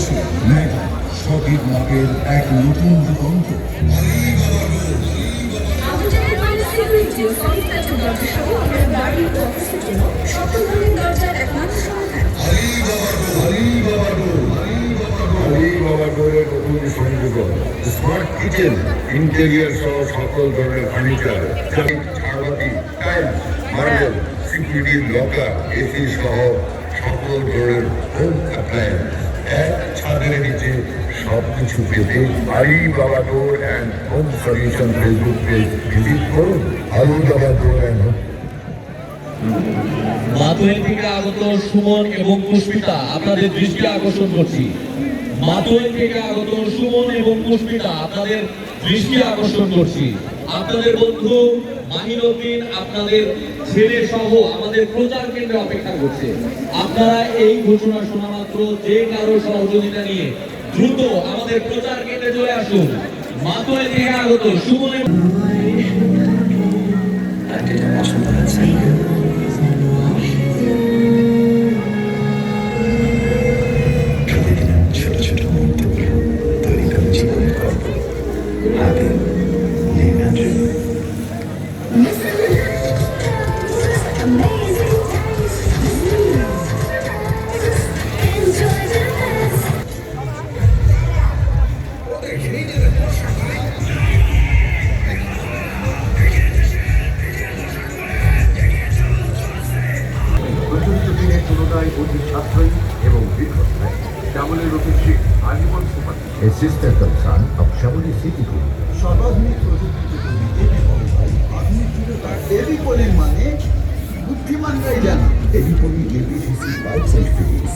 এসো মেঘা সঠিক মাপের এক নতুন রূপান্তর। আন্তর্জাতিক মানের সিকিউরিটি ও সলিড দরজা সহ আপনার বাড়ি ও অফিসের জন্য সকল ধরনের দরজার একমাত্র সমাধান। আলিবাবার নতুন সংযোজন স্মার্ট কিচেন ইন্টেরিয়ার সহ সকল ধরনের ফার্নিচার, ঝাড়বাতি, tiles, marble, security locker, AC সহ সকল ধরনের হোম অ্যাপ্লায়েন্স এক ছাদের নিচে সবকিছু পেতে Alibaba door and home solution Facebook page visit করুন। Alibaba door and home. Matuail থেকে আগত সুমন এবং পুষ্পিতা আপনাদের দৃষ্টি আকর্ষণ করছি। মাতুয়াইল থেকে আগত সুমন এবং পুষ্পিতা আপনাদের দৃষ্টি আকর্ষণ করছি। আপনাদের বন্ধু মাহিনুদ্দিন আপনাদের ছেলে সহ আমাদের প্রচার কেন্দ্রে অপেক্ষা করছে। আপনারা এই ঘোষণা শোনা মাত্র যে কারো সহযোগিতা নিয়ে দ্রুত আমাদের প্রচার কেন্দ্রে চলে আসুন। মাতুয়াইল থেকে আগত সুমন প্রচলিত দিনের তুলনায় অধিক সাশ্রয়ী এবং দীর্ঘস্থায়ী। শ্যামলী রূপেশী আজীবন super A sister concern of Shamoli City Group. সর্বাধুনিক প্রযুক্তিতে তৈরি দেবী পলি হয়। আধুনিক যুগে তার দেবী পলির মানে বুদ্ধিমানরাই জানে। Everybody APCC Pipes and Fittings.